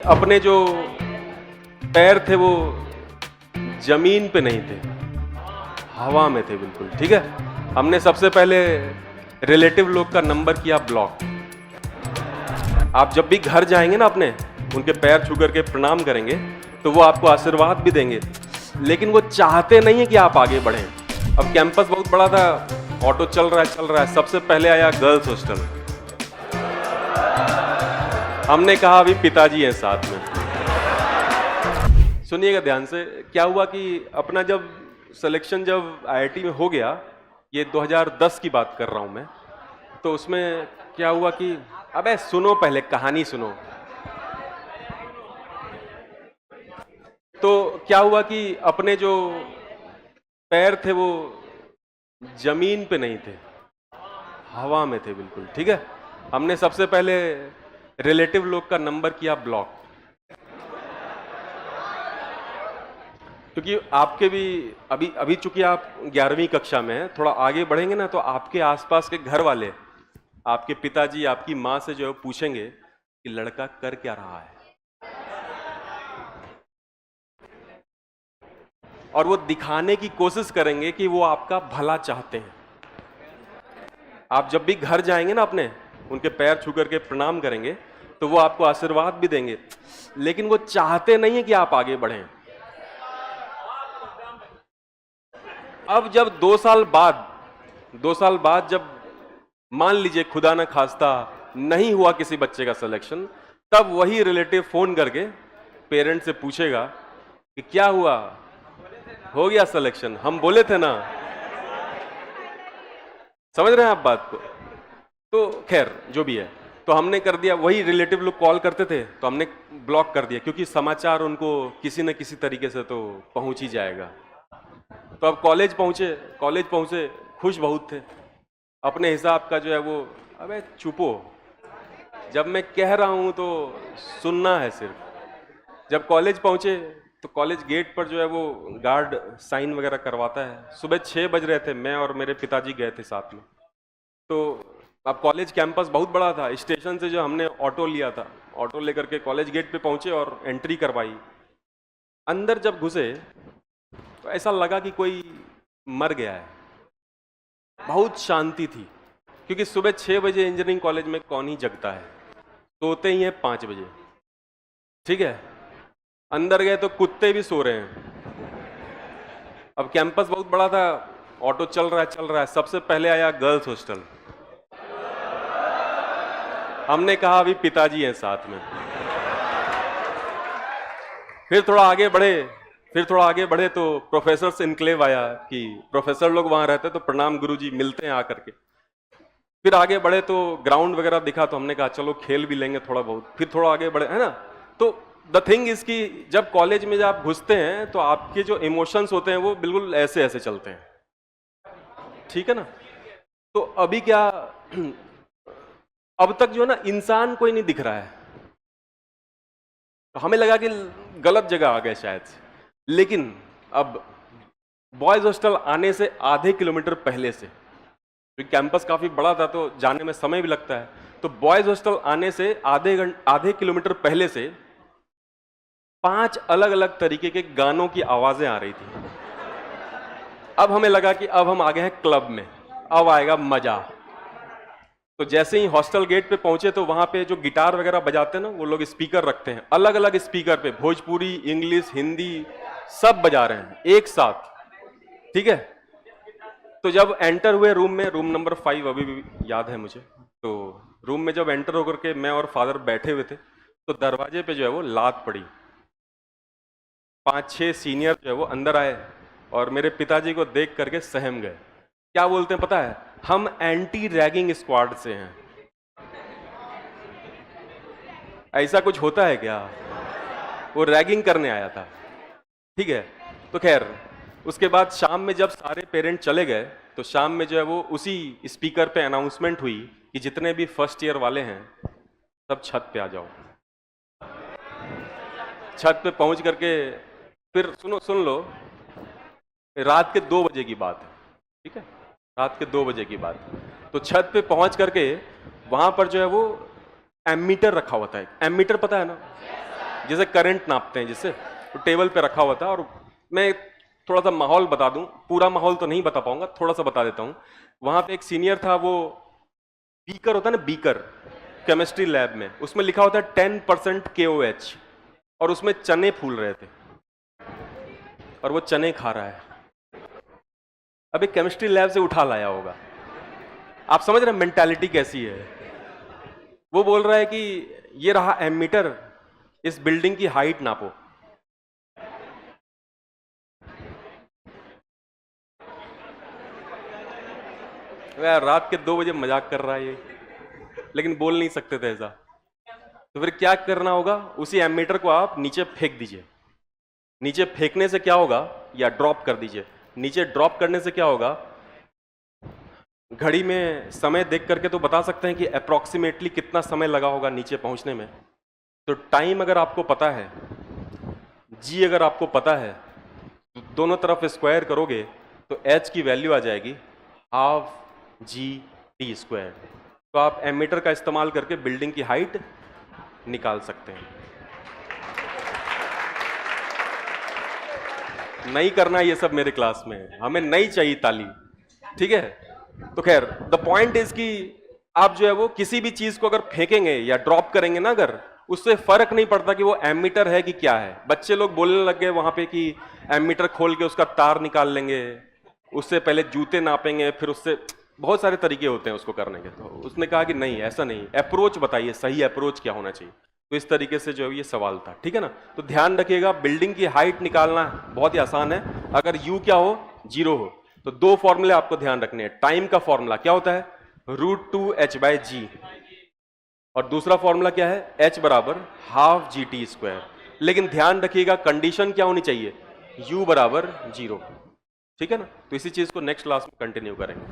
अपने जो पैर थे वो जमीन पे नहीं थे, हवा में थे बिल्कुल। ठीक है, हमने सबसे पहले रिलेटिव लोग का नंबर किया ब्लॉक। आप जब भी घर जाएंगे ना अपने, उनके पैर छू करके प्रणाम करेंगे तो वो आपको आशीर्वाद भी देंगे, लेकिन वो चाहते नहीं है कि आप आगे बढ़ें। अब कैंपस बहुत बड़ा था, ऑटो चल रहा है, सबसे पहले आया गर्ल्स हॉस्टल। हमने कहा अभी पिताजी हैं साथ में। सुनिएगा ध्यान से, क्या हुआ कि अपना जब सिलेक्शन जब आईआईटी में हो गया, ये 2010 की बात कर रहा हूं मैं, तो उसमें क्या हुआ कि अबे सुनो, पहले कहानी सुनो। तो क्या हुआ कि अपने जो पैर थे वो जमीन पे नहीं थे, हवा में थे बिल्कुल। ठीक है, हमने सबसे पहले रिलेटिव लोग का नंबर किया ब्लॉक, क्योंकि आपके भी अभी चूंकि आप 11वीं कक्षा में हैं, थोड़ा आगे बढ़ेंगे ना तो आपके आसपास के घर वाले, आपके पिताजी, आपकी माँ से जो है पूछेंगे कि लड़का कर क्या रहा है, और वो दिखाने की कोशिश करेंगे कि वो आपका भला चाहते हैं। आप जब भी घर जाएंगे ना अपने, उनके पैर छू करके प्रणाम करेंगे तो वो आपको आशीर्वाद भी देंगे, लेकिन वो चाहते नहीं है कि आप आगे बढ़ें। अब जब 2 साल बाद जब मान लीजिए खुदा न खास्ता नहीं हुआ किसी बच्चे का सिलेक्शन, तब वही रिलेटिव फोन करके पेरेंट्स से पूछेगा कि क्या हुआ, हो गया सिलेक्शन, हम बोले थे ना। समझ रहे हैं आप बात को? तो खैर जो भी है, तो हमने कर दिया। वही रिलेटिव लोग कॉल करते थे तो हमने ब्लॉक कर दिया, क्योंकि समाचार उनको किसी न किसी तरीके से तो पहुंच ही जाएगा। तो अब कॉलेज पहुंचे, खुश बहुत थे अपने हिसाब का जो है वो। अबे चुपो, जब मैं कह रहा हूं तो सुनना है सिर्फ। जब कॉलेज पहुंचे तो कॉलेज गेट पर जो है वो गार्ड साइन वगैरह करवाता है। सुबह 6 बज रहे थे, मैं और मेरे पिताजी गए थे साथ में। तो अब कॉलेज कैंपस बहुत बड़ा था, स्टेशन से जो हमने ऑटो लिया था, ऑटो लेकर के कॉलेज गेट पे पहुंचे और एंट्री करवाई। अंदर जब घुसे तो ऐसा लगा कि कोई मर गया है। बहुत शांति थी, क्योंकि सुबह 6 बजे इंजीनियरिंग कॉलेज में कौन ही जगता है, सोते ही है 5 बजे। ठीक है, अंदर गए तो कुत्ते भी सो रहे हैं। अब कैंपस बहुत बड़ा था, ऑटो चल रहा है, सबसे पहले आया गर्ल्स हॉस्टल। हमने कहा अभी पिताजी हैं साथ में। फिर थोड़ा आगे बढ़े तो प्रोफेसर इनक्लेव आया, कि प्रोफेसर लोग वहां रहते तो प्रणाम गुरुजी, मिलते हैं आकर के। फिर आगे बढ़े तो ग्राउंड वगैरह दिखा, तो हमने कहा चलो खेल भी लेंगे थोड़ा बहुत। फिर थोड़ा आगे बढ़े, है ना। तो द थिंग इज कि जब कॉलेज में जब आप घुसते हैं तो आपके जो इमोशंस होते हैं वो बिल्कुल ऐसे ऐसे चलते हैं। ठीक है ना। तो अभी क्या, अब तक जो है ना इंसान कोई नहीं दिख रहा है, तो हमें लगा कि गलत जगह आ गए शायद से। लेकिन अब बॉयज हॉस्टल आने से आधे किलोमीटर पहले से, क्योंकि कैंपस काफी बड़ा था तो जाने में समय भी लगता है, तो बॉयज हॉस्टल आने से आधे किलोमीटर पहले से 5 अलग अलग तरीके के गानों की आवाजें आ रही थी। अब हमें लगा कि अब हम आ गए हैं क्लब में, अब आएगा मजा। तो जैसे ही हॉस्टल गेट पे पहुंचे तो वहां पे जो गिटार वगैरह बजाते हैं ना, वो लोग स्पीकर रखते हैं, अलग अलग स्पीकर पे भोजपुरी, इंग्लिश, हिंदी सब बजा रहे हैं एक साथ। ठीक है, तो जब एंटर हुए रूम में, रूम नंबर 5 अभी भी याद है मुझे, तो रूम में जब एंटर होकर के मैं और फादर बैठे हुए थे तो दरवाजे पे जो है वो लात पड़ी। 5-6 सीनियर जो है वो अंदर आए और मेरे पिताजी को देख करके सहम गए। क्या बोलते हैं पता है, हम एंटी रैगिंग स्क्वाड से हैं। ऐसा कुछ होता है क्या? वो रैगिंग करने आया था। ठीक है, तो खैर उसके बाद शाम में जब सारे पेरेंट चले गए तो शाम में जो है वो उसी स्पीकर पे अनाउंसमेंट हुई कि जितने भी फर्स्ट ईयर वाले हैं सब छत पे आ जाओ। छत पे पहुंच करके फिर सुन लो, रात के 2 बजे की बात है। ठीक है, रात के 2 बजे की बात। तो छत पे पहुंच करके वहां पर जो है वो एमीटर रखा हुआ था। एमीटर पता है ना, जैसे करंट नापते हैं जिससे, तो टेबल पे रखा हुआ था। और मैं थोड़ा सा माहौल बता दूं, पूरा माहौल तो नहीं बता पाऊंगा, थोड़ा सा बता देता हूं। वहां पे एक सीनियर था, वो बीकर होता है ना, बीकर, केमिस्ट्री लैब में, उसमें लिखा होता है 10% KOH, और उसमें चने फूल रहे थे और वो चने खा रहा है। अब एक केमिस्ट्री लैब से उठा लाया होगा। आप समझ रहे हैं मेंटालिटी कैसी है? वो बोल रहा है कि ये रहा एमीटर, इस बिल्डिंग की हाइट नापो। यार रात के 2 बजे मजाक कर रहा है ये, लेकिन बोल नहीं सकते थे ऐसा। तो फिर क्या करना होगा, उसी एमीटर को आप नीचे फेंक दीजिए। नीचे फेंकने से क्या होगा, या ड्रॉप कर दीजिए। नीचे ड्रॉप करने से क्या होगा, घड़ी में समय देख करके तो बता सकते हैं कि अप्रॉक्सीमेटली कितना समय लगा होगा नीचे पहुंचने में। तो टाइम अगर आपको पता है, जी अगर आपको पता है, तो दोनों तरफ स्क्वायर करोगे तो एच की वैल्यू आ जाएगी ½ GT²। तो आप एमीटर का इस्तेमाल करके बिल्डिंग की हाइट निकाल सकते हैं। नहीं करना ये सब मेरे क्लास में, हमें नहीं चाहिए ताली, ठीक है। तो खैर द पॉइंट इज कि आप जो है वो किसी भी चीज को अगर फेंकेंगे या ड्रॉप करेंगे ना, अगर उससे फर्क नहीं पड़ता कि वो एमीटर है कि क्या है। बच्चे लोग बोलने लग गए वहां पे कि एमीटर खोल के उसका तार निकाल लेंगे, उससे पहले जूते नापेंगे, फिर उससे बहुत सारे तरीके होते हैं उसको करने के। तो उसने कहा कि नहीं, ऐसा नहीं, अप्रोच बताइए, सही अप्रोच क्या होना चाहिए। तो इस तरीके से जो है ये सवाल था, ठीक है ना। तो ध्यान रखिएगा, बिल्डिंग की हाइट निकालना बहुत ही आसान है। अगर u क्या हो, 0 हो, तो 2 फॉर्मूले आपको ध्यान रखने हैं। टाइम का फॉर्मूला क्या होता है, √2h/g, और दूसरा फॉर्मूला क्या है, h बराबर ½ GT²। लेकिन ध्यान रखिएगा कंडीशन क्या होनी चाहिए, u बराबर 0, ठीक है ना। तो इसी चीज को नेक्स्ट क्लास में कंटिन्यू करेंगे।